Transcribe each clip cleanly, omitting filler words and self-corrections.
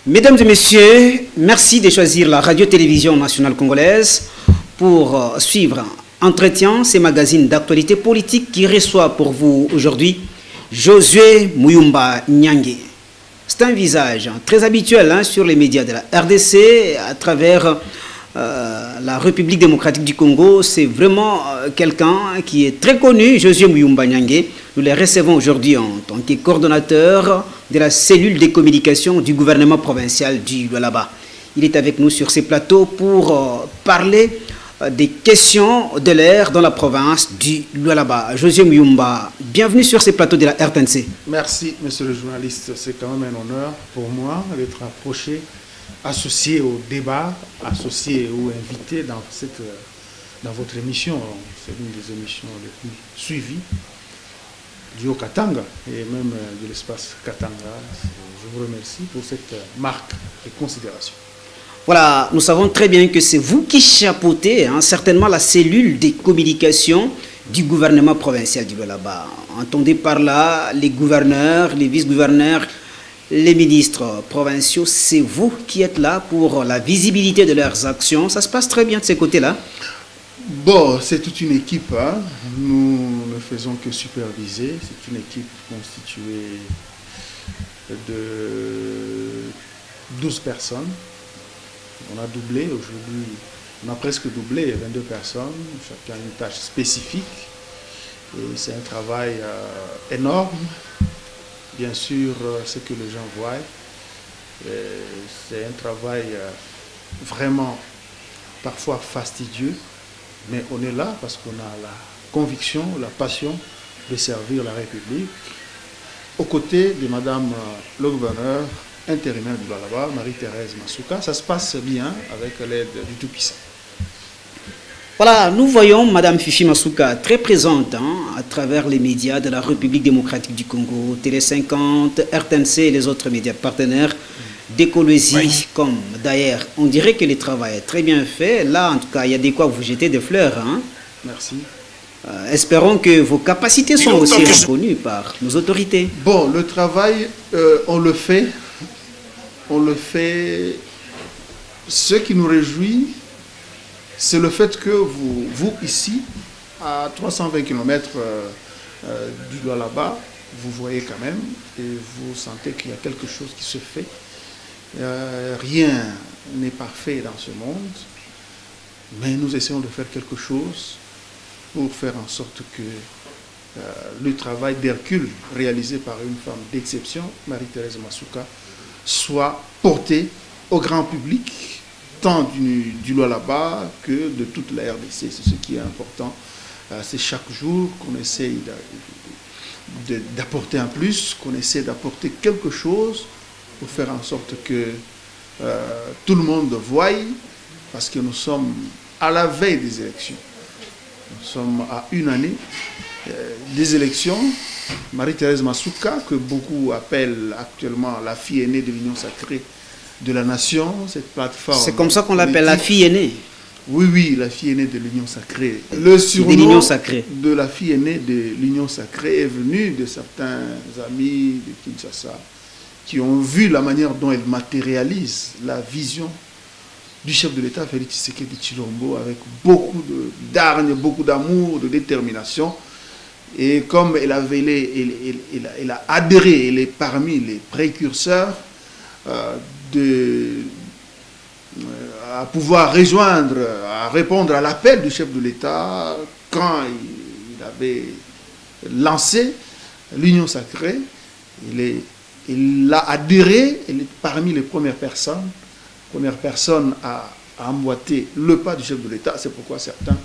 Mesdames et messieurs, merci de choisir la radio-télévision nationale congolaise pour suivre Entretien, ces magazines d'actualité politique qui reçoit pour vous aujourd'hui Josué Muyumba Nyange. C'est un visage très habituel sur les médias de la RDC à travers la République démocratique du Congo. C'est vraiment quelqu'un qui est très connu, Josué Muyumba Nyange. Nous le recevons aujourd'hui en tant que coordonnateur de la cellule de communication du gouvernement provincial du Lualaba. Il est avec nous sur ces plateaux pour parler des questions de l'air dans la province du Lualaba. Josué Muyumba, bienvenue sur ces plateaux de la RTNC. Merci, monsieur le journaliste. C'est quand même un honneur pour moi d'être approché, associé au débat, associé ou invité dans votre émission. C'est une des émissions les plus suivies du Haut-Katanga et même de l'espace Katanga. Je vous remercie pour cette marque de considération. Voilà, nous savons très bien que c'est vous qui chapeautez certainement la cellule de communication du gouvernement provincial du Lualaba. Entendez par là les gouverneurs, les vice-gouverneurs, les ministres provinciaux, c'est vous qui êtes là pour la visibilité de leurs actions. Ça se passe très bien de ces côtés-là. Bon, c'est toute une équipe. Nous ne faisons que superviser. C'est une équipe constituée de 12 personnes. On a doublé aujourd'hui, on a presque doublé 22 personnes, chacun a une tâche spécifique. Et c'est un travail énorme. Bien sûr, ce que les gens voient, c'est un travail vraiment parfois fastidieux, mais on est là parce qu'on a la conviction, la passion de servir la République aux côtés de Madame le gouverneur intérimaire du Lualaba, Marie-Thérèse Masuka. Ça se passe bien avec l'aide du Tout-Puissant. Voilà, nous voyons Madame Fifi Masuka très présente à travers les médias de la République démocratique du Congo, Télé 50, RTNC et les autres médias partenaires d'Écologie, oui. Comme d'ailleurs, on dirait que le travail est très bien fait. Là, en tout cas, il y a de quoi vous jeter des fleurs. Merci. Espérons que vos capacités sont aussi reconnues par nos autorités. Bon, le travail, on le fait. On le fait. Ce qui nous réjouit, c'est le fait que vous ici, à 320 km du Lualaba, vous voyez quand même et vous sentez qu'il y a quelque chose qui se fait. Rien n'est parfait dans ce monde, mais nous essayons de faire quelque chose pour faire en sorte que le travail d'Hercule réalisé par une femme d'exception, Marie-Thérèse Masuka, soit porté au grand public, tant du Lualaba que de toute la RDC. C'est ce qui est important. C'est chaque jour qu'on essaye d'apporter un plus, qu'on essaie d'apporter quelque chose pour faire en sorte que tout le monde voie, parce que nous sommes à la veille des élections. Nous sommes à une année des élections. Marie-Thérèse Masuka, que beaucoup appellent actuellement la fille aînée de l'Union sacrée de la nation, cette plateforme. C'est comme ça qu'on l'appelle, la fille aînée. Oui, oui, la fille aînée de l'Union sacrée. Le surnom de la fille aînée de l'Union sacrée est venu de certains amis de Kinshasa qui ont vu la manière dont elle matérialise la vision du chef de l'État, Félix Tshisekedi Tshilombo, avec beaucoup d'hargne, beaucoup d'amour, de détermination. Et comme elle a adhéré, elle est parmi les précurseurs à pouvoir rejoindre, à répondre à l'appel du chef de l'État quand il avait lancé l'Union sacrée. Il a adhéré, elle est parmi les premières personnes à emboîter le pas du chef de l'État. C'est pourquoi certains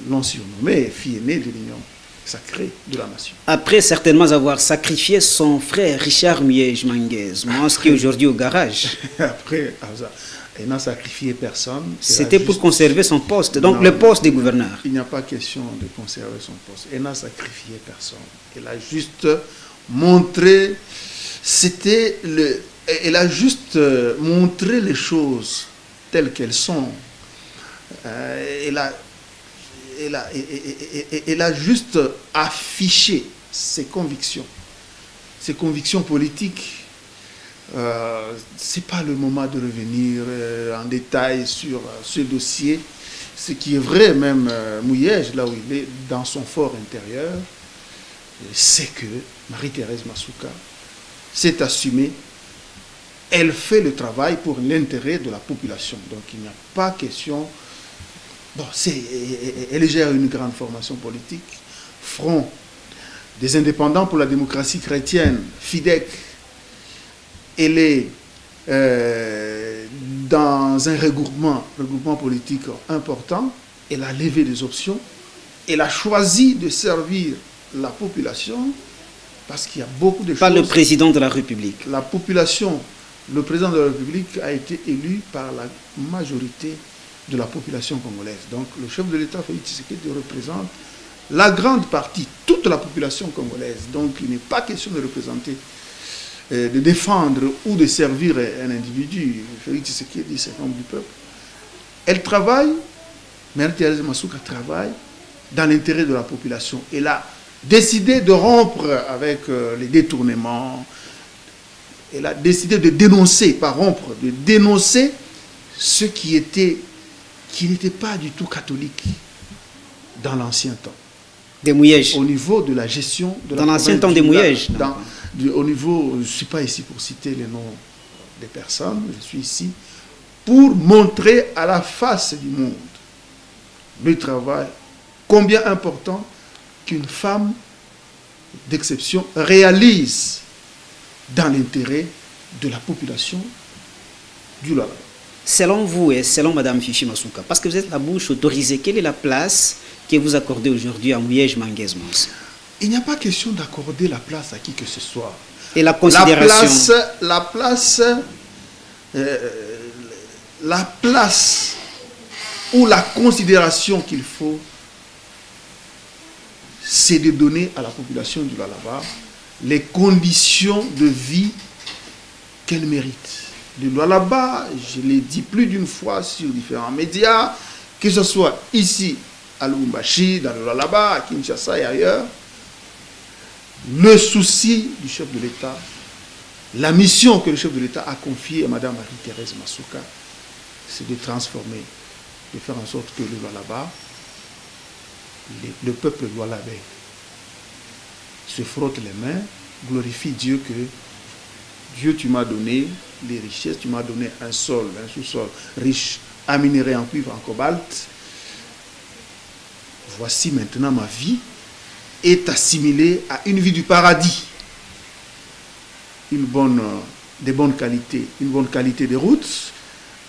l'ont surnommé fille aînée de l'Union sacrée de la nation. Après certainement avoir sacrifié son frère Richard Miège Manguez, qui est aujourd'hui au garage. Après, elle n'a sacrifié personne. C'était pour conserver son poste, donc non, le poste des gouverneurs. Il n'y a pas question de conserver son poste. Elle n'a sacrifié personne. Elle a juste montré, elle a juste montré les choses telles qu'elles sont. Elle a juste affiché ses convictions politiques Ce n'est pas le moment de revenir en détail sur ce dossier. Ce qui est vrai, même Mouyej, là où il est, dans son fort intérieur, c'est que Marie-Thérèse Masuka s'est assumée. Elle fait le travail pour l'intérêt de la population. Donc il n'y a pas question... Bon, elle gère une grande formation politique. Front des indépendants pour la démocratie chrétienne, FIDEC. Elle est dans un regroupement politique important. Elle a levé des options. Elle a choisi de servir la population parce qu'il y a beaucoup de choses. Pas le président de la République. La population, le président de la République a été élu par la majorité de la population congolaise. Donc le chef de l'État, Félix Tshisekedi, représente la grande partie, toute la population congolaise. Donc il n'est pas question de représenter, de défendre ou de servir un individu. Félix Tshisekedi, c'est l'homme du peuple. Elle travaille, Marie-Thérèse Masuka travaille dans l'intérêt de la population. Elle a décidé de rompre avec les détournements. Elle a décidé de dénoncer, pas rompre, de dénoncer ce qui n'était pas du tout catholique dans l'ancien temps. Des Mouyej. Au niveau de la gestion de dans l'ancien temps des Mouyej. Au niveau, je ne suis pas ici pour citer les noms des personnes, je suis ici pour montrer à la face du monde le travail, combien important qu'une femme d'exception réalise dans l'intérêt de la population du Lualaba. Selon vous et selon Mme Fifi Masuka, parce que vous êtes la bouche autorisée, quelle est la place que vous accordez aujourd'hui à Mouyej Manguez Mons? Il n'y a pas question d'accorder la place à qui que ce soit. Et la considération? La place ou la considération qu'il faut, c'est de donner à la population du Lualaba les conditions de vie qu'elle mérite. Le Lualaba, je l'ai dit plus d'une fois sur différents médias, que ce soit ici à Lubumbashi, dans le Lualaba, à Kinshasa et ailleurs, le souci du chef de l'État, la mission que le chef de l'État a confiée à Mme Marie-Thérèse Masuka, c'est de transformer, de faire en sorte que le Lualaba, le peuple lualabais, se frotte les mains, glorifie Dieu que Dieu, tu m'as donné les richesses, tu m'as donné un sol, un sous-sol riche en minerais, en cuivre, en cobalt. Voici maintenant ma vie est assimilée à une vie du paradis. Des bonnes qualités, une bonne qualité des routes,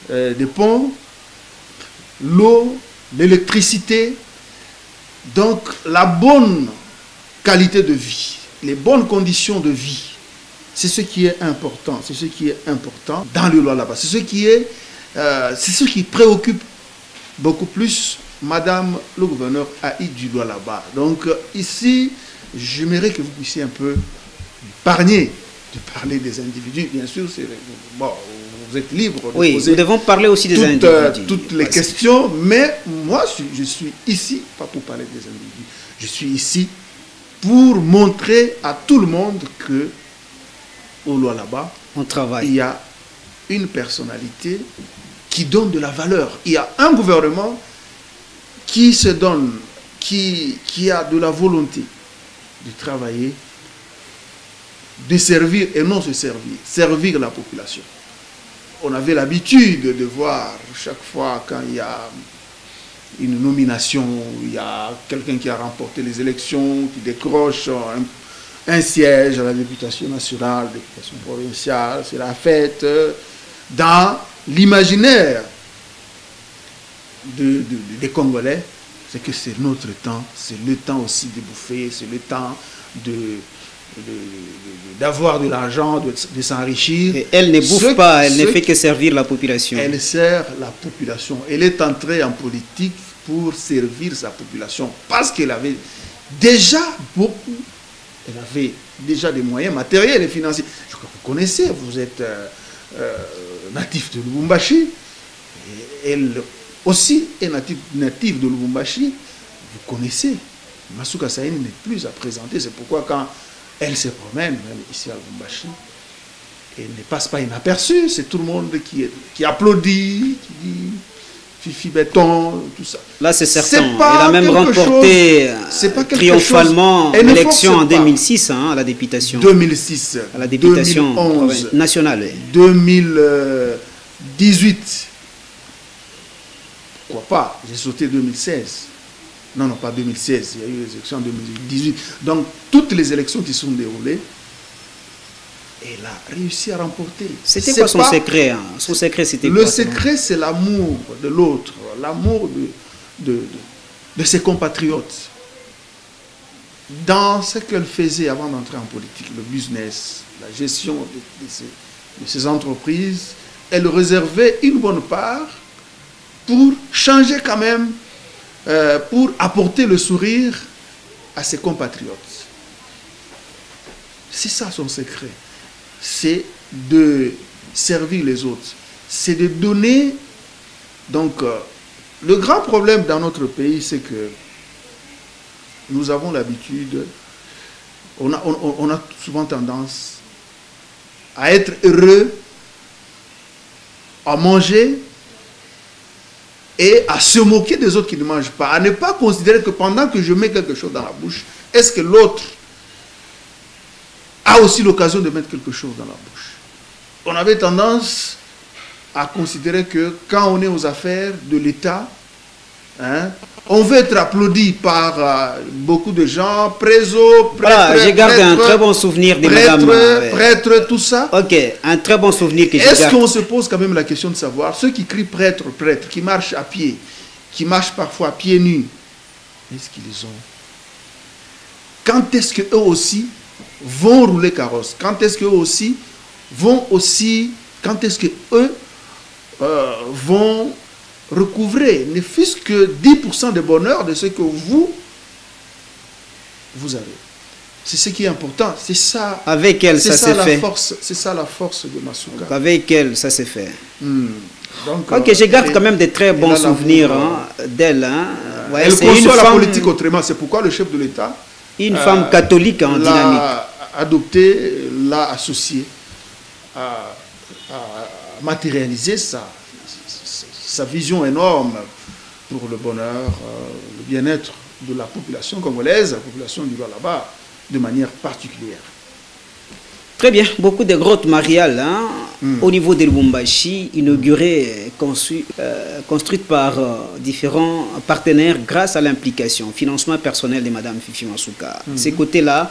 des ponts, l'eau, l'électricité. Donc la bonne qualité de vie, les bonnes conditions de vie, c'est ce qui est important, c'est ce qui est important dans le Lualaba. C'est ce qui préoccupe beaucoup plus Madame le gouverneur Haït du Lualaba. Donc ici, j'aimerais que vous puissiez un peu épargner de parler des individus. Bien sûr, bon, vous êtes libre de poser, nous devons parler aussi des individus. Toutes les questions, mais moi, je suis ici, pas pour parler des individus, je suis ici pour montrer à tout le monde que au Lualaba, on travaille. Il y a une personnalité qui donne de la valeur. Il y a un gouvernement qui se donne, qui a de la volonté de travailler, de servir et non se servir, servir la population. On avait l'habitude de voir chaque fois quand il y a une nomination, il y a quelqu'un qui a remporté les élections, qui décroche un siège à la députation nationale, députation provinciale, c'est la fête. Dans l'imaginaire des Congolais, c'est que c'est notre temps, c'est le temps aussi de bouffer, c'est le temps d'avoir de l'argent, de s'enrichir. Et elle ne bouffe pas, elle ne fait que servir la population. Elle sert la population. Elle est entrée en politique pour servir sa population parce qu'elle avait déjà beaucoup. Elle avait déjà des moyens matériels et financiers. Je crois que vous connaissez, vous êtes natif de Lubumbashi. Et elle aussi est native de Lubumbashi. Vous connaissez. Masuka Saini n'est plus à présenter. C'est pourquoi quand elle se promène, même ici à Lubumbashi, et ne passe pas inaperçu. C'est tout le monde qui applaudit, qui dit Fifi Béton, tout ça. Là, c'est certain. Il a même remporté triomphalement l'élection en 2006 à la députation. 2006. À la députation 2011, nationale. 2018. Pourquoi pas? J'ai sauté 2016. Non, pas 2016. Il y a eu les élections en 2018. Donc, toutes les élections qui sont déroulées, elle a réussi à remporter. C'était quoi son secret? Son secret, c'était quoi? Le secret, c'est l'amour de l'autre, l'amour de ses compatriotes. Dans ce qu'elle faisait avant d'entrer en politique, le business, la gestion de ses entreprises, elle réservait une bonne part pour changer quand même, pour apporter le sourire à ses compatriotes. C'est ça son secret. C'est de servir les autres. C'est de donner. Donc, le grand problème dans notre pays, c'est que nous avons l'habitude, on a souvent tendance à être heureux, à manger et à se moquer des autres qui ne mangent pas, à ne pas considérer que pendant que je mets quelque chose dans la bouche, est-ce que l'autre a aussi l'occasion de mettre quelque chose dans la bouche. On avait tendance à considérer que quand on est aux affaires de l'État, on veut être applaudi par beaucoup de gens, préso, prêtre, j'ai gardé un très bon souvenir de madame. Prêtre, tout ça. Ok, un très bon souvenir que j'ai gardé. Est-ce qu'on se pose quand même la question de savoir, ceux qui crient prêtre, prêtre, qui marchent à pied, qui marchent parfois pieds nus, est-ce qu'ils ont? Quand est-ce qu'eux aussi vont rouler carrosse? Quand est-ce qu'eux aussi vont quand est-ce qu'eux vont recouvrer, ne fût-ce que 10% de bonheur de ce que vous avez? C'est ce qui est important. C'est ça. Avec elle, ça s'est fait. C'est ça la force de Masuka. Donc avec elle, ça s'est fait. Donc, ok, je garde quand même de très bons souvenirs d'elle. Ouais, elle conçoit la politique autrement. C'est pourquoi le chef de l'État, une femme catholique en dynamique, adopté, l'a associé à matérialiser sa vision énorme pour le bonheur, le bien-être de la population congolaise, la population du Lualaba, de manière particulière. Très bien, beaucoup de grottes mariales au niveau de Lubumbashi, inaugurées, construites par différents partenaires grâce à l'implication, financement personnel de Madame Fifi Masuka. Ces côtés-là,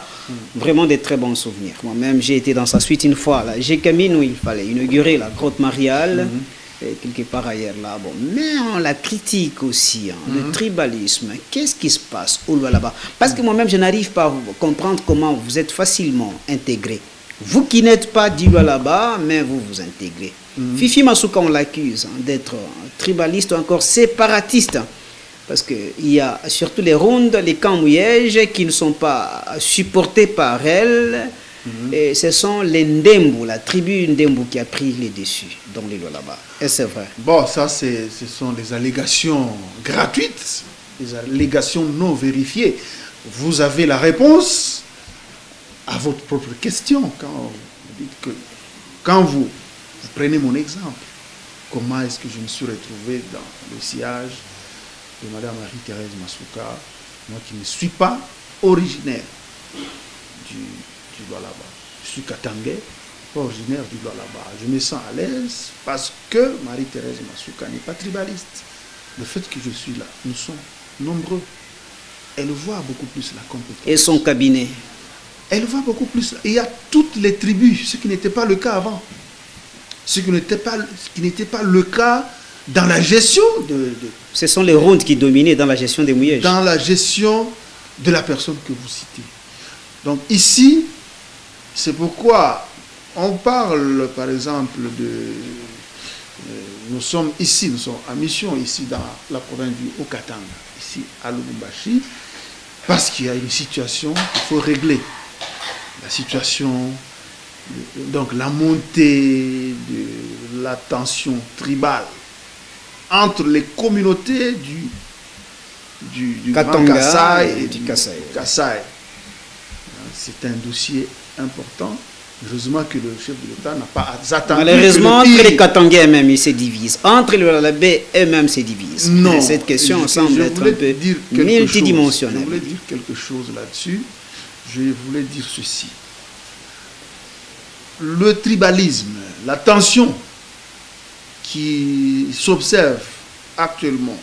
vraiment des très bons souvenirs. Moi-même, j'ai été dans sa suite une fois. J'ai Camille où il fallait inaugurer la grotte mariale, quelque part ailleurs là. Bon, mais on la critique aussi, le tribalisme. Qu'est-ce qui se passe au Lualaba? Parce que moi-même, je n'arrive pas à comprendre comment vous êtes facilement intégré. Vous qui n'êtes pas du Lualaba, mais vous vous intégrez. Fifi Masuka, on l'accuse d'être tribaliste ou encore séparatiste. Parce qu'il y a surtout les rondes, les camps mouillèges qui ne sont pas supportés par elle. Et ce sont les Ndembu, la tribu Ndembu qui a pris les dessus dans les Lualaba. Et c'est vrai. Bon, ça, ce sont des allégations gratuites, des allégations non vérifiées. Vous avez la réponse à votre propre question quand vous dites que, quand vous prenez mon exemple, comment est-ce que je me suis retrouvé dans le sillage de Madame Marie-Thérèse Masuka, moi qui ne suis pas originaire du Lualaba. Je suis katangais, pas originaire du Lualaba. Je me sens à l'aise parce que Marie-Thérèse Masuka n'est pas tribaliste. Le fait que je suis là, nous sommes nombreux. Elle voit beaucoup plus la compétence. Et son cabinet? Elle voit beaucoup plus. Il y a toutes les tribus, ce qui n'était pas le cas avant. Ce qui n'était pas le cas dans la gestion Ce sont les rondes qui dominaient dans la gestion des mouillages. Dans la gestion de la personne que vous citez. Donc ici, c'est pourquoi on parle, par exemple, nous sommes en mission ici dans la province du Haut-Katanga, ici à Lubumbashi, parce qu'il y a une situation qu'il faut régler. La situation, donc la montée de la tension tribale entre les communautés du Grand Kasaï et du Kasaï. C'est un dossier important Heureusement que le chef de l'État n'a pas attendu. Malheureusement, entre les Katangais eux-mêmes, ils se divisent. Entre les Lalabé eux-mêmes se divisent. Non. Cette question semble être un peu multidimensionnelle. Je voulais dire quelque chose là-dessus. Je voulais dire ceci. Le tribalisme, la tension qui s'observe actuellement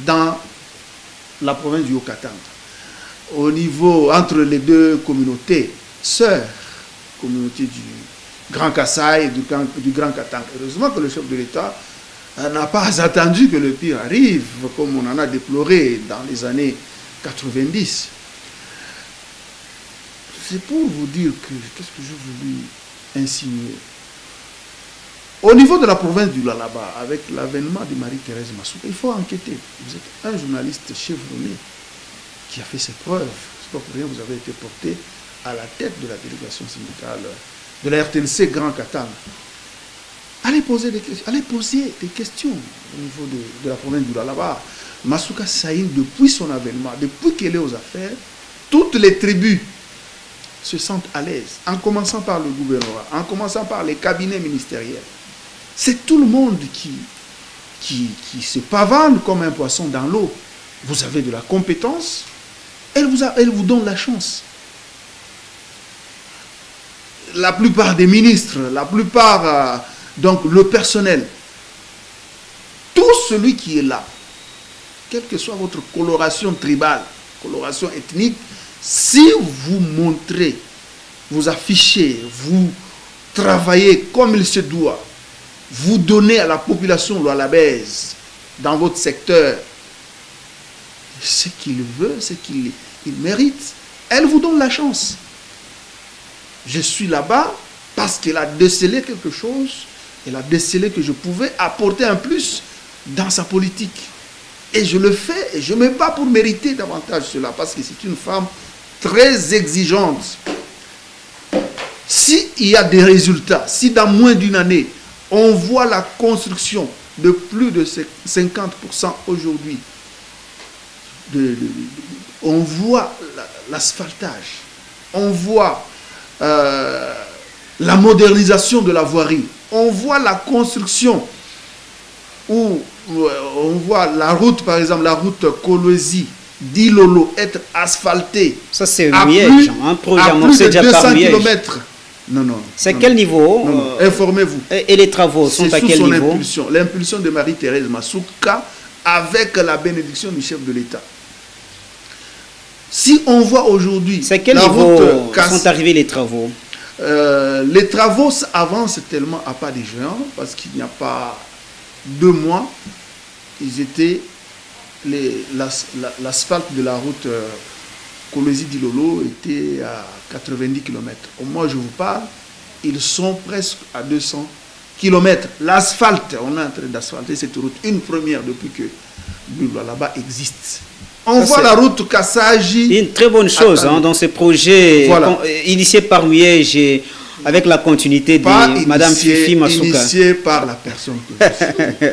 dans la province du Haut-Katanga, au niveau entre les deux communautés, sœurs, communauté du Grand Kassai et du Grand Katanga. Heureusement que le chef de l'État n'a pas attendu que le pire arrive, comme on en a déploré dans les années 90. C'est pour vous dire que, qu'est-ce que je voulais insinuer. Au niveau de la province du Lalaba, avec l'avènement de Marie-Thérèse Massouka, il faut enquêter. Vous êtes un journaliste chevronné qui a fait ses preuves. C'est pas pour rien que vous avez été porté à la tête de la délégation syndicale de la RTNC Grand Katanga. Allez poser des questions au niveau de la province du Lalaba. Massouka Saïn, depuis son avènement, depuis qu'elle est aux affaires, toutes les tribus se sentent à l'aise, en commençant par le gouvernement, en commençant par les cabinets ministériels. C'est tout le monde qui se pavane comme un poisson dans l'eau. Vous avez de la compétence, elle vous donne la chance. La plupart des ministres, la plupart, donc le personnel, tout celui qui est là, quelle que soit votre coloration tribale, coloration ethnique, si vous montrez, vous affichez, vous travaillez comme il se doit, vous donnez à la population lalabèse dans votre secteur ce qu'il veut, ce qu'il mérite, elle vous donne la chance. Je suis là-bas parce qu'elle a décelé quelque chose, elle a décelé que je pouvais apporter un plus dans sa politique. Et je le fais, et je ne me bats pour mériter davantage cela, parce que c'est une femme très exigeante. S'il y a des résultats, si dans moins d'une année, on voit la construction de plus de 50% aujourd'hui, on voit l'asphaltage, on voit la modernisation de la voirie, on voit la construction, où on voit la route, par exemple, la route Kolwezi d'Ilolo être asphaltée. Ça, c'est un projet amorcé déjà par 200 km. Non. C'est quel niveau? Informez-vous. Et les travaux sont à quel niveau? L'impulsion de Marie-Thérèse Massouka avec la bénédiction du chef de l'État. Si on voit aujourd'hui... C'est quel niveau sont arrivés les travaux? Les travaux avancent tellement à pas des géants, parce qu'il n'y a pas 2 mois, ils étaient... L'asphalte de la route Kolwezi d'Ilolo était à 90 km. Au moment où je vous parle, ils sont presque à 200 km. L'asphalte, on est en train d'asphalter cette route, une première depuis que là-bas existe. On voit la route Kassaji. Une très bonne chose dans ce projet initié par Miège et avec la continuité de Madame Fifi Massouka. Initié par la personne que je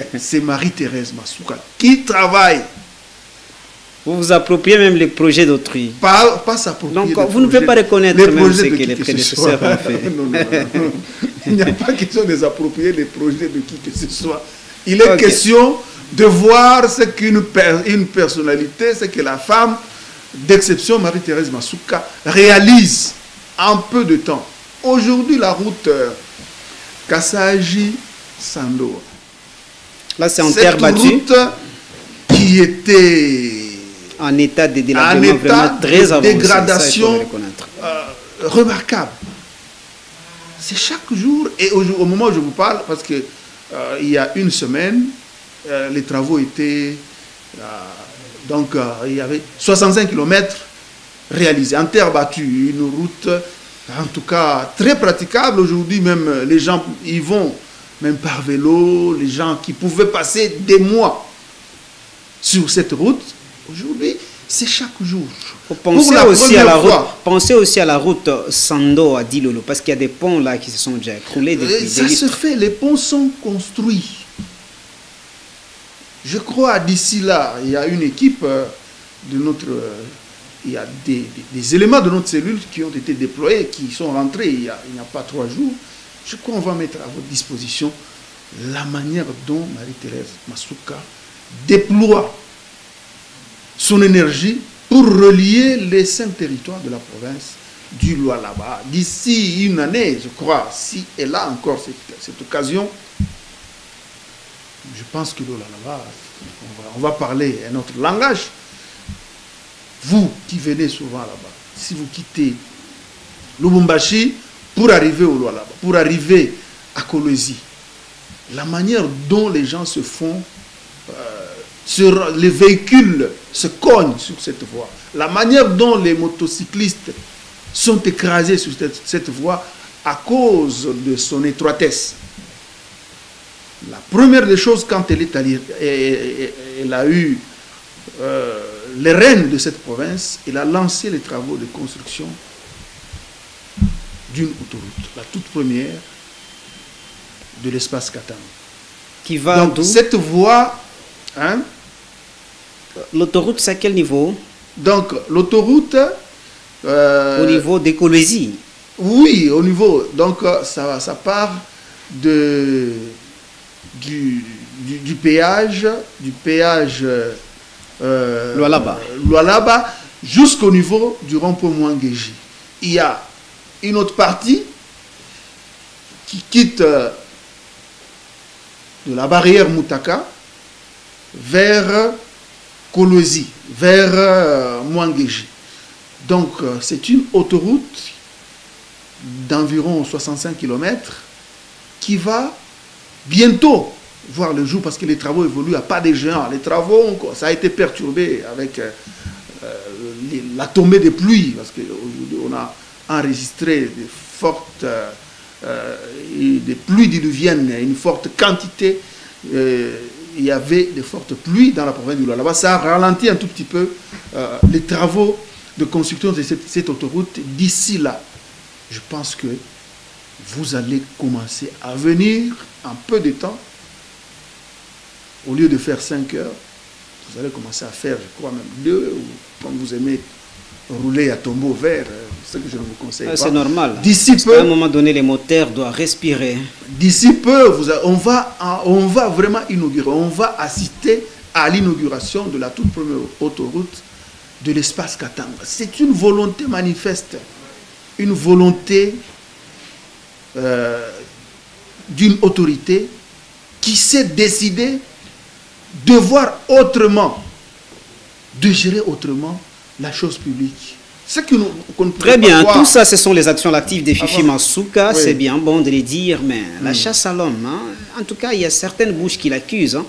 suis. C'est Marie-Thérèse Massouka qui travaille. Vous vous appropriez même les projets d'autrui. Pas s'approprier. Donc vous ne pouvez pas reconnaître même ce que les prédécesseurs ont fait. Non. Il n'y a pas question de s'approprier les projets de qui que ce soit. Il est question de voir ce qu'une personnalité, ce que la femme d'exception, Marie-Thérèse Massouka, réalise en peu de temps. Aujourd'hui, la route Kassaji-Sando. Là, c'est en terre battue. Cette route qui était en état de délabrement vraiment très avancé. Dégradation remarquable. C'est chaque jour, et au moment où je vous parle, parce que il y a une semaine, les travaux étaient... il y avait 65 km réalisés en terre battue, une route en tout cas très praticable. Aujourd'hui, même les gens y vont, même par vélo, les gens qui pouvaient passer des mois sur cette route, aujourd'hui, c'est chaque jour. Pensez aussi à la route Sando à Dilolo, parce qu'il y a des ponts là qui se sont déjà écroulés depuis ça se fait, les ponts sont construits. Je crois d'ici là, il y a une équipe de notre il y a des éléments de notre cellule qui ont été déployés, qui sont rentrés il n'y a pas 3 jours. Je crois qu'on va mettre à votre disposition la manière dont Marie-Thérèse Masuka déploie son énergie pour relier les 5 territoires de la province du Lualaba. D'ici une année, je crois, si elle a encore cette occasion, je pense que le Lualaba, on va parler un autre langage. Vous qui venez souvent là-bas, si vous quittez Lubumbashi pour arriver au Lualaba, pour arriver à Kolwezi, la manière dont les gens se font, les véhicules se cognent sur cette voie, la manière dont les motocyclistes sont écrasés sur cette voie à cause de son étroitesse. La première des choses, quand elle est allée, elle a eu les rênes de cette province, elle a lancé les travaux de construction d'une autoroute, la toute première de l'espace Katanga. Qui va donc cette voie, hein, l'autoroute, c'est à quel niveau? Donc l'autoroute au niveau des Kolwezi. Oui, au niveau, donc ça part du péage Lualaba jusqu'au niveau du rond-point Mwangeji. Il y a une autre partie qui quitte de la barrière Mutaka vers Kolwezi, vers Mwangeji. Donc c'est une autoroute d'environ 65 km qui va bientôt voir le jour parce que les travaux évoluent à pas des géants. Les travaux, ça a été perturbé avec la tombée des pluies parce qu'aujourd'hui on a enregistré des fortes des pluies diluviennes, une forte quantité. Il y avait de fortes pluies dans la province du Lualaba. Ça a ralenti un tout petit peu les travaux de construction de cette autoroute. D'ici là, je pense que vous allez commencer à venir en peu de temps. Au lieu de faire 5 heures, vous allez commencer à faire, je crois même 2, ou comme vous aimez rouler à tombeau vert, ce que je ne vous conseille pas. C'est normal. D'ici peu, à un moment donné, les moteurs doivent respirer. D'ici peu, on va vraiment inaugurer, on va assister à l'inauguration de la toute première autoroute de l'espace Katanga. C'est une volonté manifeste, une volonté d'une autorité qui s'est décidée de voir autrement, de gérer autrement la chose publique. Ce que nous très bien, tout ça, ce sont les actions actives de Fifi Masuka, oui. C'est bien bon de les dire, mais la chasse à l'homme, hein, en tout cas, il y a certaines bouches qui l'accusent. Hein.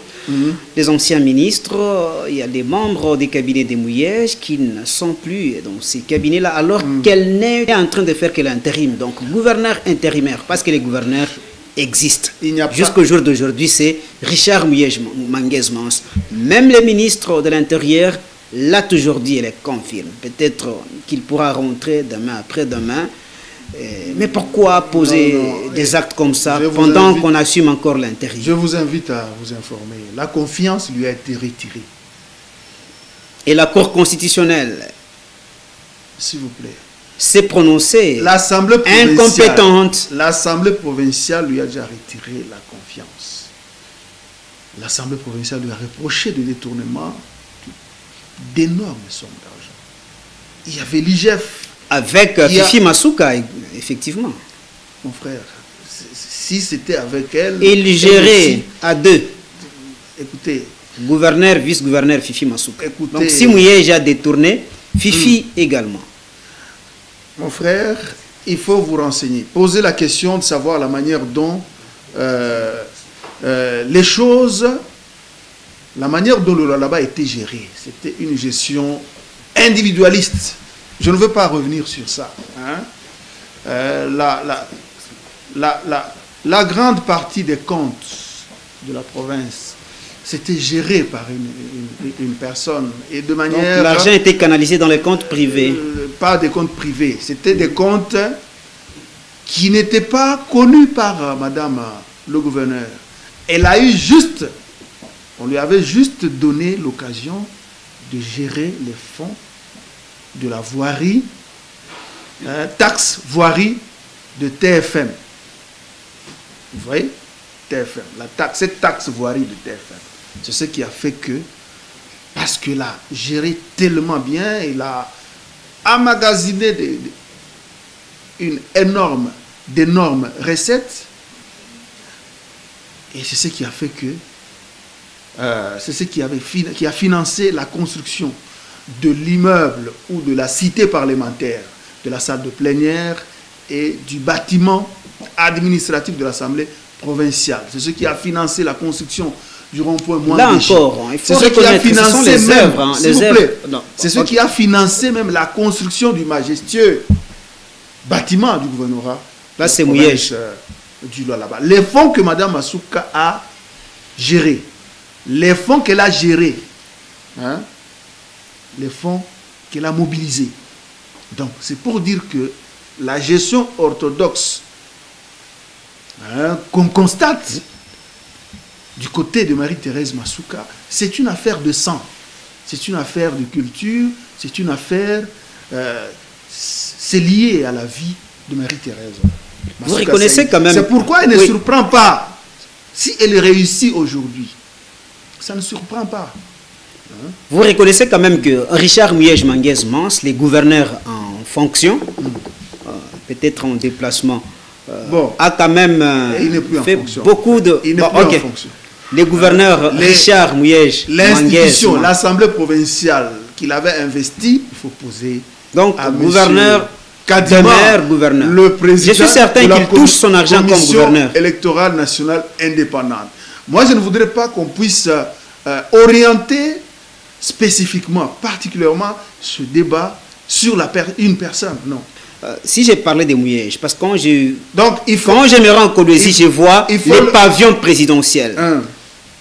Les anciens ministres, il y a des membres des cabinets des Mouyèges qui ne sont plus dans ces cabinets-là, alors qu'elle n'est en train de faire que l'intérim, donc gouverneur intérimaire, parce que les gouverneurs existent. Jusqu'au jour d'aujourd'hui, c'est Richard Mouyège-Manguez-Mans. Même le ministre de l'Intérieur l'a toujours dit, elle le confirme. Peut-être qu'il pourra rentrer demain, après-demain. Mais pourquoi poser des actes comme ça pendant qu'on assume encore l'intérieur? Je vous invite à vous informer. La confiance lui a été retirée. Et la Cour constitutionnelle, s'il vous plaît, s'est prononcée incompétente. L'Assemblée provinciale lui a déjà retiré la confiance. L'Assemblée provinciale lui a reproché de détournement d'énormes sommes d'argent. Il y avait l'IGF. Avec Fifi Masuka, effectivement. Mon frère, si c'était avec elle... Il gérait à deux. Écoutez... Gouverneur, vice-gouverneur Fifi Masuka. Écoutez, donc si Mouyège a détourné, Fifi également. Mon frère, il faut vous renseigner. Posez la question de savoir la manière dont les choses... La manière dont le Lualaba a été géré, c'était une gestion individualiste. Je ne veux pas revenir sur ça. Hein. La grande partie des comptes de la province, c'était géré par une personne. Et de manière... L'argent était canalisé dans les comptes privés. Pas des comptes privés. C'était des comptes qui n'étaient pas connus par madame le gouverneur. Elle a eu juste... On lui avait juste donné l'occasion de gérer les fonds de la voirie, taxe voirie de TFM. Vous voyez, TFM, cette taxe voirie de TFM. C'est ce qui a fait que, parce qu'il a géré tellement bien, il a emmagasiné d'énormes recettes. Et c'est ce qui a fait que, c'est ce qui a financé la construction de l'immeuble ou de la cité parlementaire, de la salle de plénière et du bâtiment administratif de l'Assemblée provinciale. C'est ce qui a financé la construction du rond-point Mwandéchi. Là encore, il faut reconnaître que ce sont les œuvres. Hein, s'il vous plaît. C'est ce qui a financé même la construction du majestueux bâtiment du gouvernorat. Là, c'est Mouyej. Du là-bas. Les fonds que Mme Masuka a gérés, les fonds qu'elle a gérés, hein, les fonds qu'elle a mobilisés. Donc, c'est pour dire que la gestion orthodoxe, hein, qu'on constate du côté de Marie-Thérèse Masuka, c'est une affaire de sang, c'est une affaire de culture, c'est une affaire, c'est lié à la vie de Marie-Thérèse. Vous reconnaissez quand même... C'est pourquoi elle ne surprend pas. Si elle réussit aujourd'hui, ça ne surprend pas. Hein? Vous reconnaissez quand même que Richard Mouyej-Manguez-Mans, les gouverneurs en fonction, peut-être en déplacement, a quand même fait beaucoup de... Il n'est plus en fonction. Les gouverneurs Richard Mouyej-Manguez-Mans... L'institution, l'Assemblée provinciale qu'il avait investie, il faut poser... Donc, à gouverneur... gouverneur. Le président, je suis certain qu'il touche son argent comme gouverneur. Électorale nationale indépendante. Moi, je ne voudrais pas qu'on puisse orienter spécifiquement, particulièrement, ce débat sur une personne. Non. Si j'ai parlé de Mouyej, parce que quand je me rends en Kolwezi, je vois les pavillons présidentiels.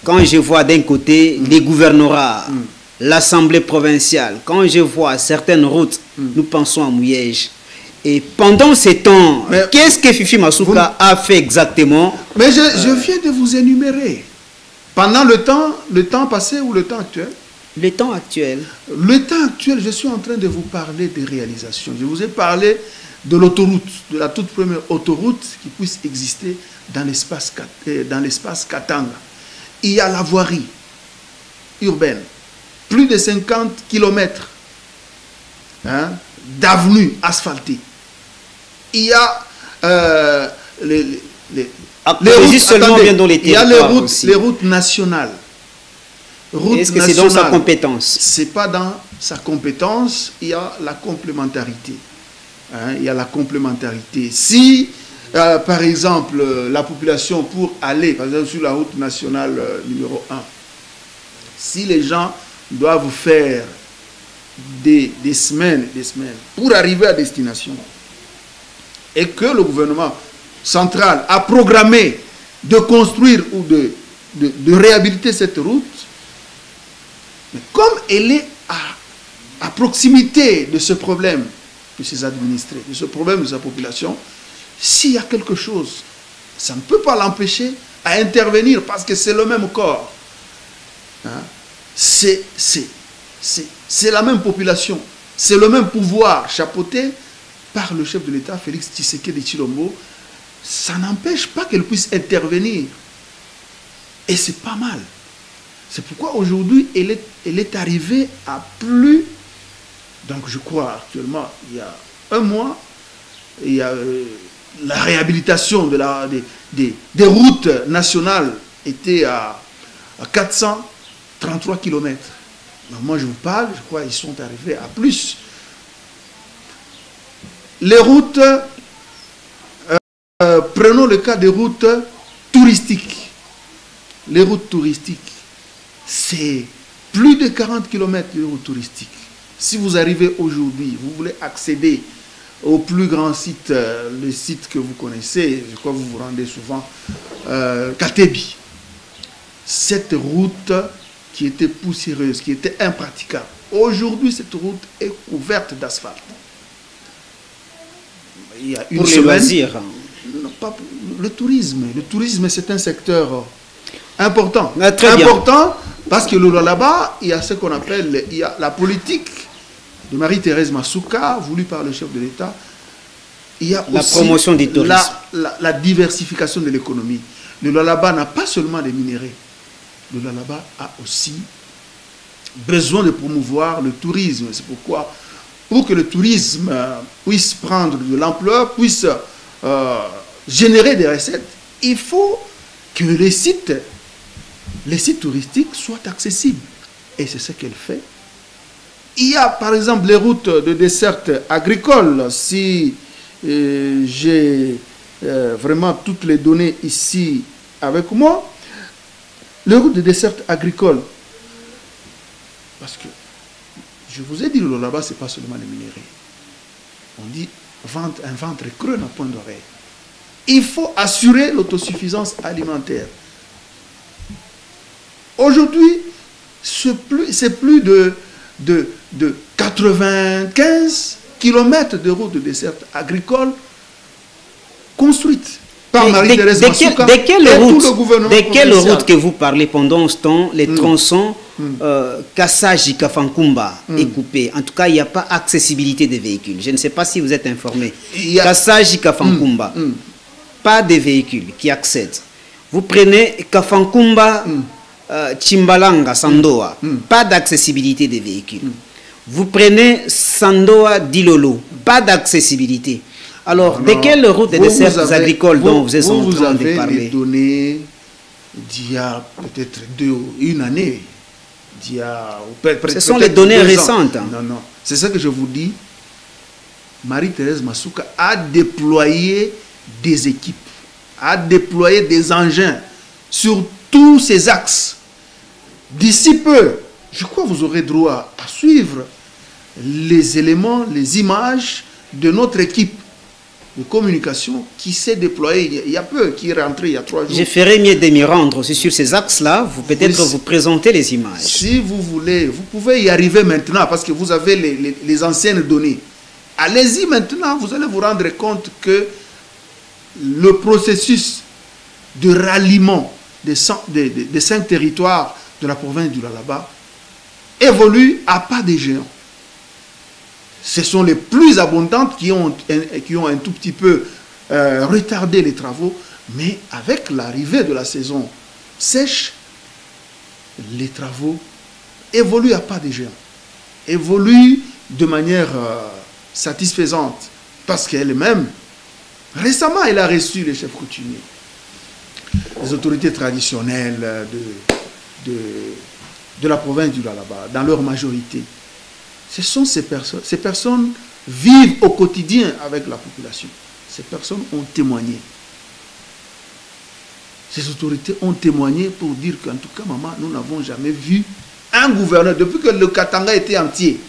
Quand je vois d'un côté les gouvernorats, l'Assemblée provinciale, quand je vois certaines routes, nous pensons à Mouyej. Et pendant ces temps, qu'est-ce que Fifi Masuka a fait exactement? Mais je viens de vous énumérer. Pendant le temps passé ou le temps actuel? Le temps actuel. Le temps actuel, je suis en train de vous parler des réalisations. Je vous ai parlé de l'autoroute, de la toute première autoroute qui puisse exister dans l'espace Katanga. Il y a la voirie urbaine. Plus de 50 km d'avenues asphaltées. Il y a les routes nationales. Est-ce que c'est dans sa compétence? Ce n'est pas dans sa compétence, il y a la complémentarité. Il y a la complémentarité. Si, par exemple, la population pour aller, par exemple, sur la route nationale numéro 1, si les gens doivent faire des semaines pour arriver à destination, et que le gouvernement central a programmé de construire ou de réhabiliter cette route, mais comme elle est à proximité de ce problème de ses administrés, de ce problème de sa population, s'il y a quelque chose, ça ne peut pas l'empêcher à intervenir parce que c'est le même corps. C'est la même population, c'est le même pouvoir chapeauté par le chef de l'État, Félix Tshisekedi Tshilombo. Ça n'empêche pas qu'elle puisse intervenir. Et c'est pas mal. C'est pourquoi aujourd'hui, elle est arrivée à plus... Donc je crois actuellement, il y a un mois, il y a la réhabilitation des routes nationales était à 433 km. Donc moi je vous parle, je crois qu'ils sont arrivés à plus. Les routes, prenons le cas des routes touristiques. Les routes touristiques, c'est plus de 40 km de routes touristiques. Si vous arrivez aujourd'hui, vous voulez accéder au plus grand site, le site que vous connaissez, je crois que vous vous rendez souvent, Katebi. Cette route qui était poussiéreuse, qui était impraticable. Aujourd'hui, cette route est couverte d'asphalte. Il y a une pour les loisirs. Non, pas le tourisme. Le tourisme, c'est un secteur important. Très important bien. Parce que là-bas, il y a ce qu'on appelle, il y a la politique de Marie-Thérèse Masuka, voulu par le chef de l'État. Il y a la aussi promotion du tourisme. La diversification de l'économie. Le Lualaba n'a pas seulement des minéraux. Le Lualaba a aussi besoin de promouvoir le tourisme. C'est pourquoi, pour que le tourisme puisse prendre de l'ampleur, puisse générer des recettes, il faut que les sites touristiques soient accessibles. Et c'est ce qu'elle fait. Il y a par exemple les routes de desserte agricole. Si j'ai vraiment toutes les données ici avec moi, les routes de desserte agricole, parce que je vous ai dit, là-bas, ce n'est pas seulement les minéraux. On dit un ventre creux n'a point d'oreille. Il faut assurer l'autosuffisance alimentaire. Aujourd'hui, c'est plus de 95 km de routes de desserte agricole construites par Marie-Thérèse Masuka de quelle route que vous parlez pendant ce temps, les tronçons Kassaji Kafankumba est coupé. En tout cas, il n'y a pas accessibilité des véhicules. Je ne sais pas si vous êtes informé. Kassaji Kafankumba, pas de véhicules qui accèdent. Vous prenez Kafankumba, Chimbalanga, Sandoa, pas d'accessibilité des véhicules. Vous prenez Sandoa Dilolo, pas d'accessibilité. Alors, de quelle route de desserts agricoles dont vous êtes en train de parler? Vous avez les données d'il y a peut-être une année. Ce sont les données récentes. Non, non. C'est ça que je vous dis. Marie-Thérèse Masuka a déployé des équipes, a déployé des engins sur tous ces axes. D'ici peu, je crois que vous aurez droit à suivre les éléments, les images de notre équipe de communication qui s'est déployée il y a peu, qui est rentrée il y a 3 jours. Je ferai mieux de m'y rendre aussi sur ces axes-là. Vous peut-être vous présenter les images. Si vous voulez, vous pouvez y arriver maintenant parce que vous avez les anciennes données. Allez-y maintenant, vous allez vous rendre compte que le processus de ralliement des 5 territoires de la province du Lualaba évolue à pas des géants. Ce sont les plus abondantes qui ont un tout petit peu retardé les travaux, mais avec l'arrivée de la saison sèche, les travaux évoluent à pas des géants, évoluent de manière satisfaisante, parce qu'elle-même, récemment, elle a reçu les chefs coutumiers, les autorités traditionnelles de la province du Lualaba, dans leur majorité. Ce sont ces personnes. Ces personnes vivent au quotidien avec la population. Ces personnes ont témoigné. Ces autorités ont témoigné pour dire qu'en tout cas, maman, nous n'avons jamais vu un gouverneur, depuis que le Katanga était entier,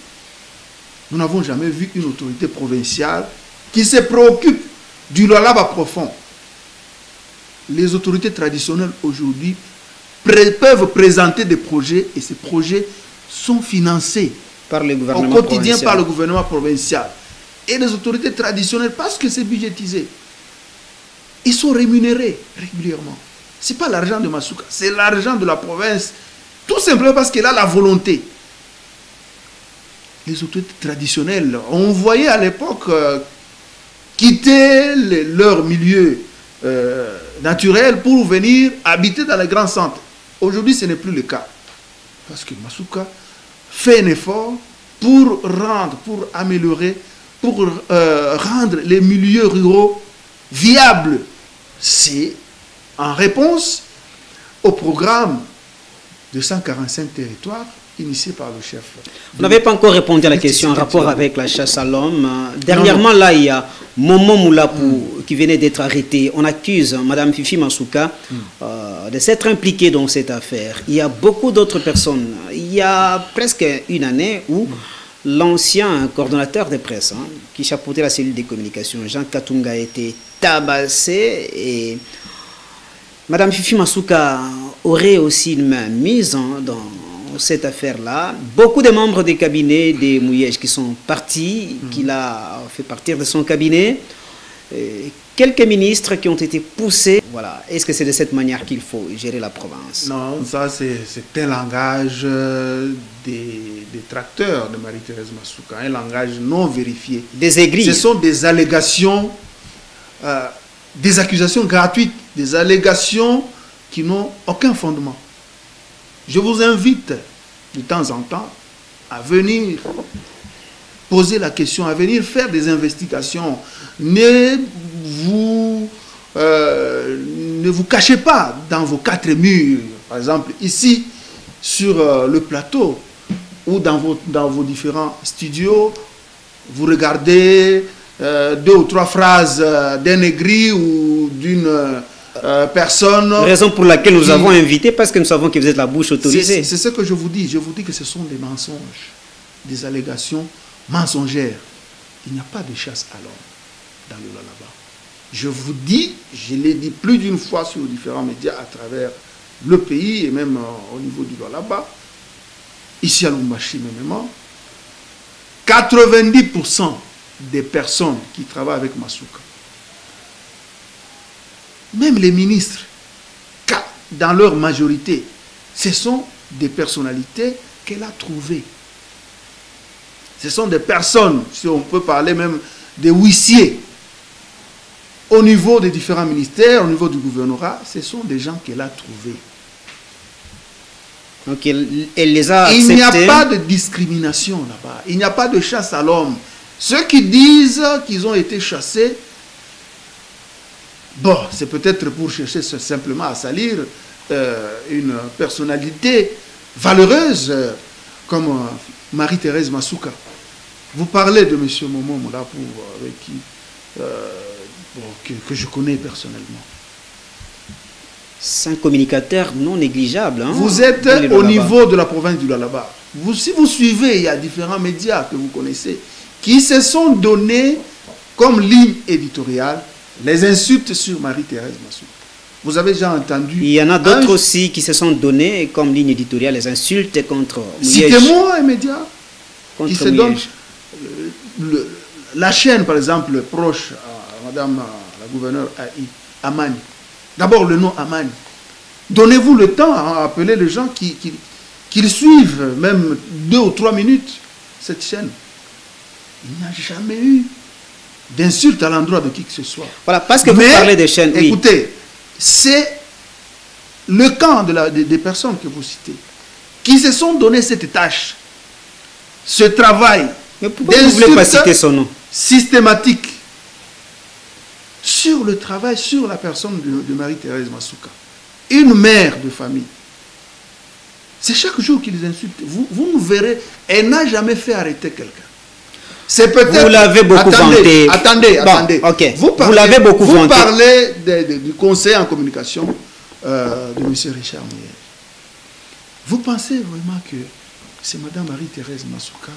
nous n'avons jamais vu une autorité provinciale qui se préoccupe du Lualaba profond. Les autorités traditionnelles aujourd'hui peuvent présenter des projets et ces projets sont financés par le gouvernement au quotidien provincial. Par le gouvernement provincial. Et les autorités traditionnelles, parce que c'est budgétisé, ils sont rémunérés régulièrement. Ce n'est pas l'argent de Masuka, c'est l'argent de la province, tout simplement parce qu'elle a la volonté. Les autorités traditionnelles, on voyait à l'époque quitter leur milieu naturel pour venir habiter dans les grands centres. Aujourd'hui, ce n'est plus le cas. Parce que Masuka fait un effort pour rendre, pour améliorer, pour rendre les milieux ruraux viables. C'est en réponse au programme de 145 territoires initié par le chef. Vous n'avez pas encore répondu à la question en rapport avec la chasse à l'homme. Dernièrement, là, il y a Momo Moulapou qui venait d'être arrêté. On accuse Mme Fifi Masuka de s'être impliquée dans cette affaire. Il y a beaucoup d'autres personnes. Il y a presque une année où l'ancien coordonnateur de presse, qui chapeautait la cellule des communications, Jean Katunga, a été tabassé et Mme Fifi Masuka aurait aussi une main mise dans cette affaire-là. Beaucoup de membres des cabinets des Mouyèges qui sont partis, qu'il a fait partir de son cabinet. Quelques ministres qui ont été poussés voilà. Est-ce que c'est de cette manière qu'il faut gérer la province? Non, ça c'est un langage des détracteurs de Marie-Thérèse Masuka, un langage non vérifié. Des aigris. Ce sont des allégations, des accusations gratuites, des allégations qui n'ont aucun fondement. Je vous invite de temps en temps à venir poser la question, à venir faire des investigations. Ne vous cachez pas dans vos quatre murs. Par exemple, ici, sur le plateau, ou dans vos différents studios, vous regardez 2 ou 3 phrases d'un aigri ou d'une personne. Raison pour laquelle nous avons invité, parce que nous savons que vous êtes la bouche autorisée. C'est ce que je vous dis. Je vous dis que ce sont des mensonges, des allégations mensongères. Il n'y a pas de chasse à l'homme dans le Lualaba. Je vous dis, je l'ai dit plus d'une fois sur différents médias à travers le pays et même au niveau du Lualaba, ici à Lubumbashi même, 90% des personnes qui travaillent avec Masuka, même les ministres, dans leur majorité, ce sont des personnalités qu'elle a trouvées. Ce sont des personnes, si on peut parler même des huissiers, au niveau des différents ministères, au niveau du gouvernorat, ce sont des gens qu'elle a trouvés. Donc elle les a acceptés. Il n'y a pas de discrimination là-bas. Il n'y a pas de chasse à l'homme. Ceux qui disent qu'ils ont été chassés, bon, c'est peut-être pour chercher simplement à salir une personnalité valeureuse comme Marie-Thérèse Masuka. Vous parlez de M. Momo Moulapo, avec qui que je connais personnellement. C'est un communicateur non négligeable. Hein, vous êtes au niveau de la province du Lualaba. Si vous suivez, il y a différents médias que vous connaissez qui se sont donnés comme ligne éditoriale les insultes sur Marie-Thérèse Masuka. Vous avez déjà entendu. Il y en a d'autres aussi qui se sont donnés comme ligne éditoriale les insultes contre Mouyej. Citez-moi un média qui se donne. La chaîne, par exemple, proche à Madame la gouverneure Amani. D'abord le nom Amani. Donnez-vous le temps à appeler les gens qui suivent, même 2 ou 3 minutes, cette chaîne. Il n'y a jamais eu d'insulte à l'endroit de qui que ce soit. Voilà, parce que vous parlez des chaînes. Écoutez, c'est le camp des personnes que vous citez qui se sont donné cette tâche, ce travail. Mais pourquoi vous ne voulez pas citer son nom? Systématique sur le travail, sur la personne de Marie-Thérèse Masuka. Une mère de famille. C'est chaque jour qu'ils insultent. Vous nous verrez, elle n'a jamais fait arrêter quelqu'un. C'est peut-être... Vous l'avez beaucoup vanté. Attendez. Okay. Vous l'avez beaucoup vanté. Vous parlez du conseil en communication de M. Richard Mouyej. Vous pensez vraiment que c'est Mme Marie-Thérèse Masuka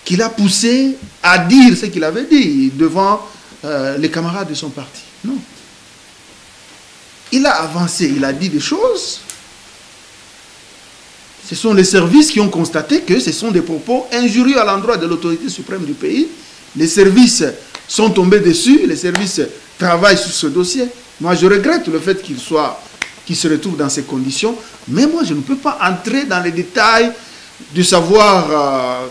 qui l'a poussé à dire ce qu'il avait dit devant les camarades de son parti? Non. Il a avancé, il a dit des choses. Ce sont les services qui ont constaté que ce sont des propos injurieux à l'endroit de l'autorité suprême du pays. Les services sont tombés dessus, les services travaillent sur ce dossier. Moi, je regrette le fait qu'il se retrouve dans ces conditions, mais moi, je ne peux pas entrer dans les détails de savoir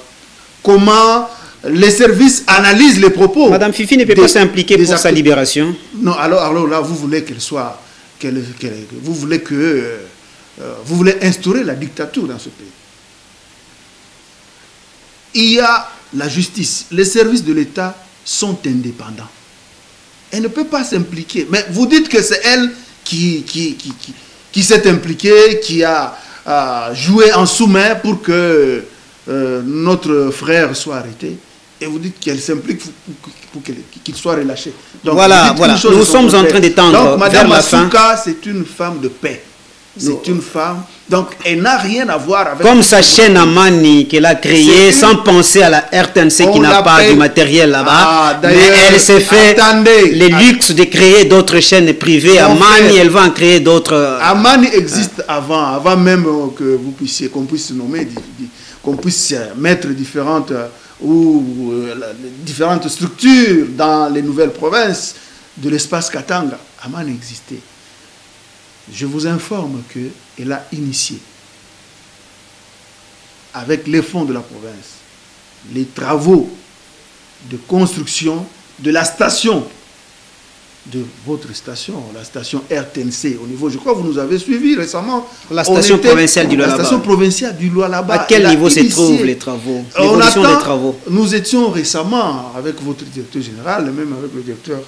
comment les services analysent les propos. Madame Fifi ne peut pas s'impliquer pour sa libération. Non, alors là, vous voulez vous voulez instaurer la dictature dans ce pays. Il y a la justice. Les services de l'État sont indépendants. Elle ne peut pas s'impliquer. Mais vous dites que c'est elle qui s'est impliquée, qui a joué en sous-main pour que notre frère soit arrêté. Et vous dites qu'elle s'implique pour qu'il soit relâché. Donc, voilà. Nous sommes en train d'étendre vers la fin. Madame Masuka, c'est une femme de paix. C'est une femme, donc elle n'a rien à voir avec... Comme sa chaîne Amani qu'elle a créée sans penser à la RTNC qui n'a pas du matériel là-bas. Mais elle s'est fait les luxes de créer d'autres chaînes privées. Amani, elle va en créer d'autres... Amani existe avant même que qu'on puisse nommer, qu'on puisse mettre différentes structures dans les nouvelles provinces. de l'espace Katanga, Aman existait. Je vous informe qu'elle a initié, avec les fonds de la province, les travaux de construction de la station, de votre station, la station RTNC au niveau, je crois que vous nous avez suivi récemment. La station provinciale du Lualaba. La station provinciale du Lualaba. À quel niveau se trouvent les travaux? L'évolution des travaux. Nous étions récemment avec votre directeur général, même avec le directeur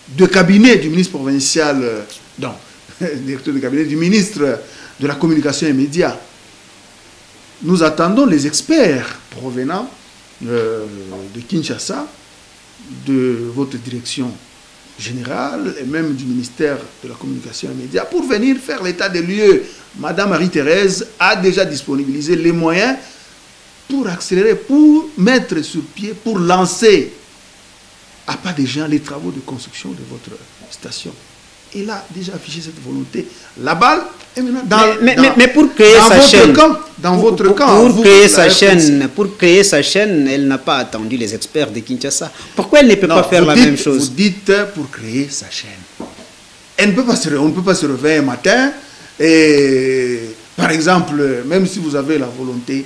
de cabinet du ministre provincial, directeur de cabinet du ministre de la communication et médias. Nous attendons les experts provenant de Kinshasa, de votre direction générale et même du ministère de la communication et médias pour venir faire l'état des lieux. Madame Marie-Thérèse a déjà disponibilisé les moyens pour accélérer, pour mettre sur pied, pour lancer à pas des gens les travaux de construction de votre station. Il a déjà affiché cette volonté. La balle est maintenant mais pour créer sa chaîne, dans votre camp. Pour créer sa chaîne, elle n'a pas attendu les experts de Kinshasa. Pourquoi elle ne peut pas faire la même chose? Vous dites pour créer sa chaîne. On ne peut pas se réveiller un matin et, par exemple, même si vous avez la volonté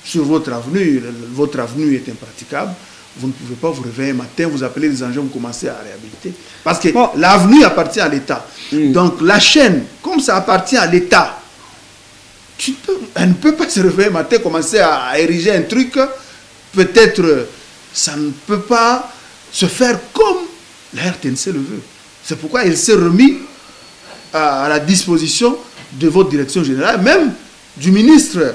sur votre avenue est impraticable, vous ne pouvez pas vous réveiller un matin, vous appelez les engins, vous commencez à réhabiliter. Parce que l'avenue appartient à l'État. Donc la chaîne, comme ça appartient à l'État, elle ne peut pas se réveiller un matin, commencer à ériger un truc. Peut-être ça ne peut pas se faire comme la RTNC le veut. C'est pourquoi il s'est remis à la disposition de votre direction générale, même du ministre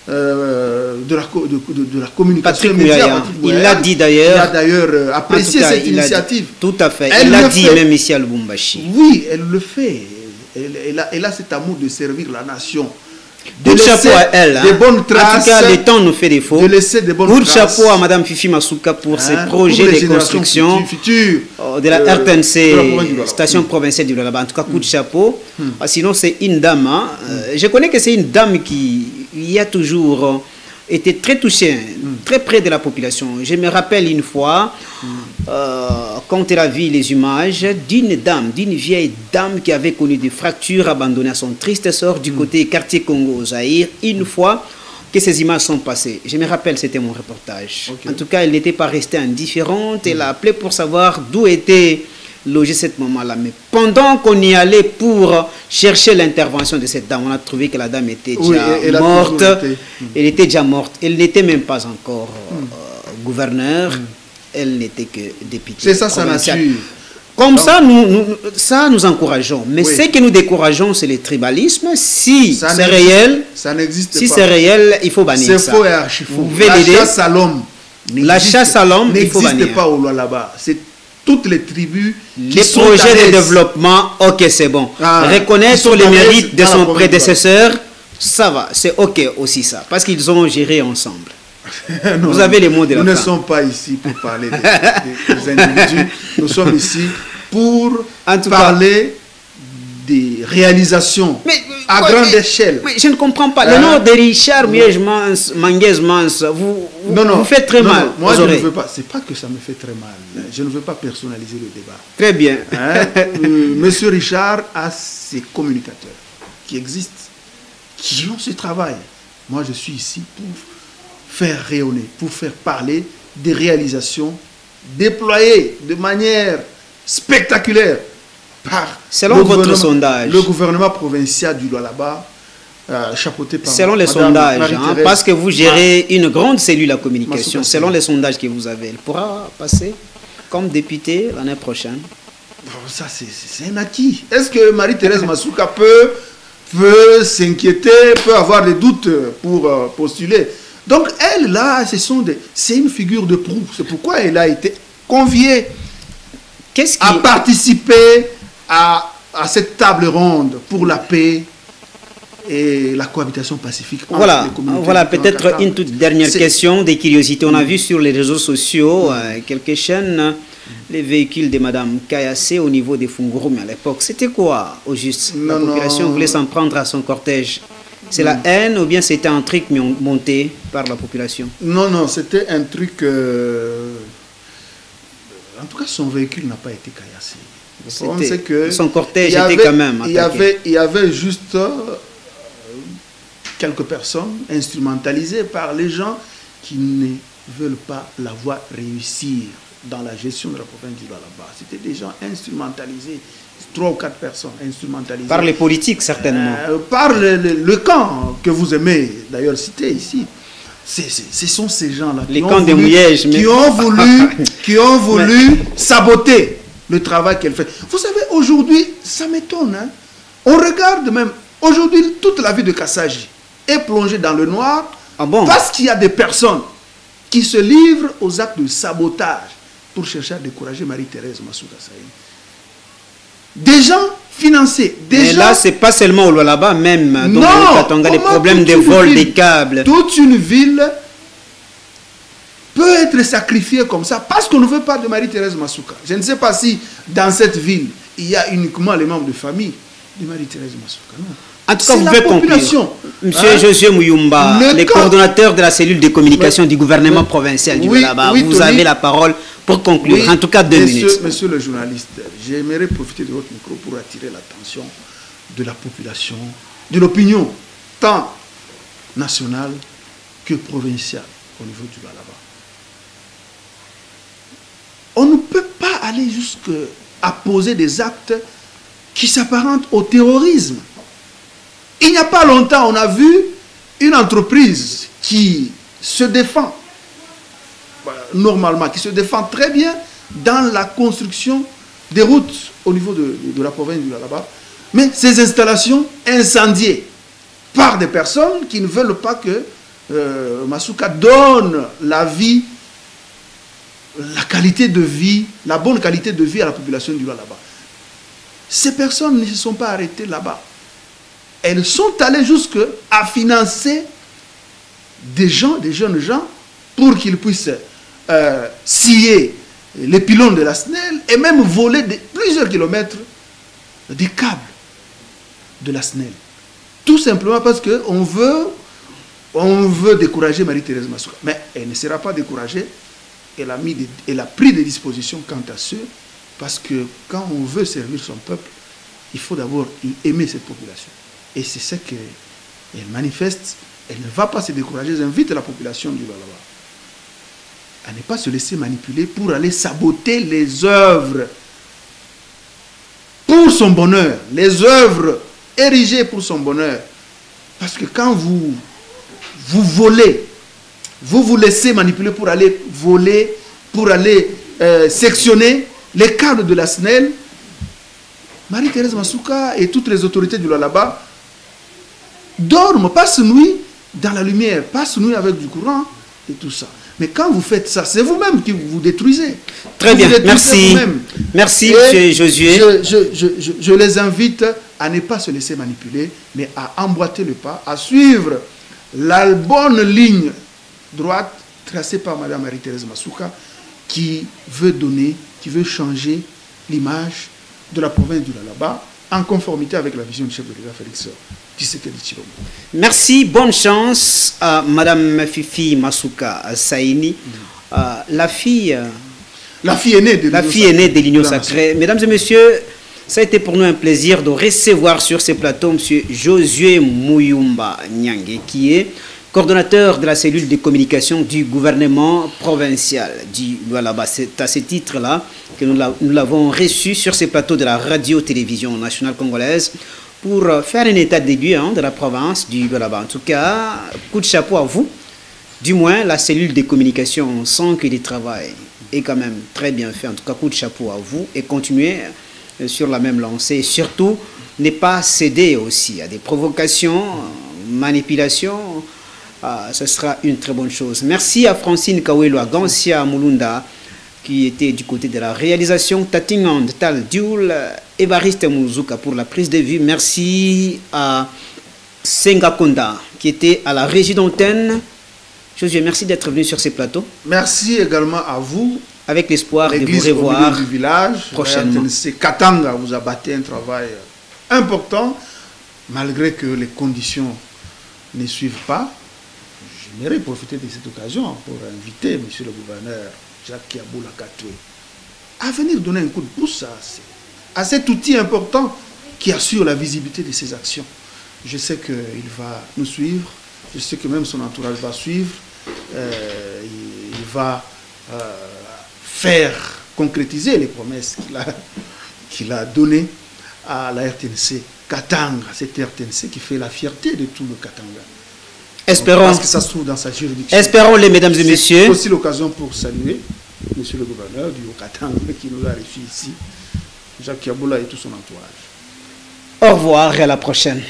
de la communication. Patrick Mouyaya, il l'a dit d'ailleurs. Il a d'ailleurs apprécié cette initiative. Tout à fait. Il l'a dit même ici à Lubumbashi. Oui, elle le fait. Elle a cet amour de servir la nation. Tout chapeau à elle. Des bonnes traces. En tout cas, le temps nous fait défaut. De laisser des bonnes traces. Chapeau à Madame Fifi Masuka pour ses projets de construction de la RTNC, station provinciale du Lualaba. En tout cas, coup de chapeau. Sinon, c'est une dame. Je connais que c'est une dame qui a toujours été très touchée, très près de la population. Je me rappelle une fois, quand elle a vu les images d'une dame, d'une vieille dame qui avait connu des fractures, abandonnée à son triste sort du côté quartier Congo, Zaïre, une fois que ces images sont passées. Je me rappelle, c'était mon reportage. En tout cas, elle n'était pas restée indifférente. Elle a appelé pour savoir d'où était logée cette maman-là. Mais pendant qu'on y allait pour chercher l'intervention de cette dame, on a trouvé que la dame était déjà morte. Elle était déjà morte. Elle n'était même pas encore gouverneur. Elle n'était que députée. C'est ça sa nature. Comme ça, nous encourageons. Mais ce que nous décourageons, c'est le tribalisme. Si c'est réel, ça n'existe pas. Si c'est réel, il faut bannir ça. C'est faux et archi faux. La chasse à l'homme, il faut bannir. N'existe pas au Lualaba. C'est toutes les tribus les projets de développement, ok, c'est bon. Reconnaître les mérites de son prédécesseur, ça va, c'est ok aussi ça, parce qu'ils ont géré ensemble. Non, vous avez les mots de la fin. Nous ne sommes pas ici pour parler des individus, nous sommes ici pour parler des réalisations à grande échelle. Mais je ne comprends pas. Le nom de Richard Manguez Mans, vous faites très mal. Moi, je ne veux pas. C'est pas que ça me fait très mal. Je ne veux pas personnaliser le débat. Très bien. Monsieur Richard a ses communicateurs qui existent, qui ont ce travail. Moi, je suis ici pour faire rayonner, pour faire parler des réalisations déployées de manière spectaculaire par selon votre sondage, le gouvernement provincial du Lualaba, chapeauté par selon les sondages, parce que vous gérez une grande cellule à communication, selon les sondages que vous avez, elle pourra passer comme député l'année prochaine. Ça, c'est un acquis. Est-ce que Marie-Thérèse Masuka peut s'inquiéter, peut avoir des doutes pour postuler? Donc, elle, là, c'est une figure de proue. C'est pourquoi elle a été conviée à participer à cette table ronde pour la paix et la cohabitation pacifique. Voilà peut-être une toute dernière question de curiosité. On a vu sur les réseaux sociaux quelques chaînes, les véhicules de Madame Kayassé au niveau des Fungurum à l'époque. C'était quoi au juste? La population voulait s'en prendre à son cortège. C'est la haine ou bien c'était un truc monté par la population? Non, c'était un truc... En tout cas, son véhicule n'a pas été caillassé. Le problème, c'est que son cortège était quand même attaqué. Il y avait juste quelques personnes instrumentalisées par les gens qui ne veulent pas la voir réussir dans la gestion de la province du Lualaba. C'était des gens instrumentalisés, 3 ou 4 personnes instrumentalisées. Par les politiques, certainement. Par le camp que vous aimez d'ailleurs citer ici. Ce sont ces gens-là qui ont voulu saboter le travail qu'elle fait. Vous savez, aujourd'hui, ça m'étonne. Hein? On regarde même, aujourd'hui, toute la vie de Kassaji est plongée dans le noir parce qu'il y a des personnes qui se livrent aux actes de sabotage pour chercher à décourager Marie-Thérèse Massouka Saïni. Des gens financés. Mais là, c'est pas seulement au Lualaba, même dans le Katanga, les problèmes de vol des câbles. Toute une ville peut être sacrifiée comme ça parce qu'on ne veut pas de Marie-Thérèse Massouka. Je ne sais pas si dans cette ville, il y a uniquement les membres de famille de Marie-Thérèse Massouka. Non. En tout cas, vous pouvez conclure. Monsieur Josué Mouyumba, les coordonnateurs de la cellule de communication du gouvernement provincial du Lualaba, vous avez la parole pour conclure. En tout cas, 2 minutes. Monsieur le journaliste, j'aimerais profiter de votre micro pour attirer l'attention de la population, de l'opinion, tant nationale que provinciale au niveau du Lualaba. On ne peut pas aller jusqu'à poser des actes qui s'apparentent au terrorisme. Il n'y a pas longtemps, on a vu une entreprise qui se défend, normalement, qui se défend très bien dans la construction des routes au niveau de la province du Lualaba. Mais ces installations incendiées par des personnes qui ne veulent pas que Massouka donne la vie, la qualité de vie, la bonne qualité de vie à la population du Lualaba. Ces personnes ne se sont pas arrêtées là-bas. Elles sont allées jusqu'à financer des gens, des jeunes gens, pour qu'ils puissent scier les pylônes de la SNEL et même voler plusieurs kilomètres des câbles de la SNEL. Tout simplement parce qu'on veut décourager Marie-Thérèse Massouka. Mais elle ne sera pas découragée. Elle a pris des dispositions quant à ce, parce que quand on veut servir son peuple, il faut d'abord aimer cette population. Et c'est ce qu'elle manifeste. Elle ne va pas se décourager. J'invite la population du Lualaba à ne pas se laisser manipuler pour aller saboter les œuvres pour son bonheur, les œuvres érigées pour son bonheur. Parce que quand vous volez, vous vous laissez manipuler pour aller voler, pour aller sectionner les câbles de la SNEL, Marie-Thérèse Massouka et toutes les autorités du Lualaba dorment, passent nuit dans la lumière, passent nuit avec du courant et tout ça. Mais quand vous faites ça, c'est vous-même qui vous détruisez. Très bien, merci. Merci, M. Josué. Je les invite à ne pas se laisser manipuler, mais à emboîter le pas, à suivre la bonne ligne droite tracée par Mme Marie-Thérèse Massouka, qui veut donner, qui veut changer l'image de la province du Lualaba en conformité avec la vision du chef de l'État Félix Tshisekedi Tshilombo. Merci, bonne chance à Mme Fifi Massouka Saïni, la fille aînée de l'Union Sacrée. Mesdames et messieurs, ça a été pour nous un plaisir de recevoir sur ces plateaux M. Josué Mouyumba Nyangue, qui est coordonnateur de la cellule de communication du gouvernement provincial du Lualaba. C'est à ce titre-là que nous l'avons reçu sur ces plateaux de la radio-télévision nationale congolaise pour faire un état des lieux de la province du Lualaba. En tout cas, coup de chapeau à vous. Du moins, la cellule de communication sent que le travail est quand même très bien fait. En tout cas, coup de chapeau à vous et continuez sur la même lancée. Et surtout, ne pas céder aussi à des provocations, manipulations. Ce sera une très bonne chose. Merci à Francine Kawelo, à Gansia Mulunda, qui était du côté de la réalisation, Tatingand Tal Dioul, Évariste Mouzouka pour la prise de vue. Merci à Senga Konda, qui était à la régie d'antenne. Josué, merci d'être venu sur ces plateaux. Merci également à vous. Avec l'espoir de vous revoir du village, prochainement. Katanga, vous a battu un travail important, malgré que les conditions ne suivent pas. J'aimerais profiter de cette occasion pour inviter M. le gouverneur Jacques Kiaboula Katoué à venir donner un coup de pouce à cet outil important qui assure la visibilité de ses actions. Je sais qu'il va nous suivre, je sais que même son entourage va suivre, il va faire concrétiser les promesses qu'il a données à la RTNC Katanga, cette RTNC qui fait la fierté de tout le Katanga. Espérons. Parce que ça se trouve dans sa juridiction. Espérons-les, mesdames et messieurs. C'est aussi l'occasion pour saluer monsieur le gouverneur du Haut-Katanga qui nous a reçus ici, Jacques Kiaboula et tout son entourage. Au revoir et à la prochaine.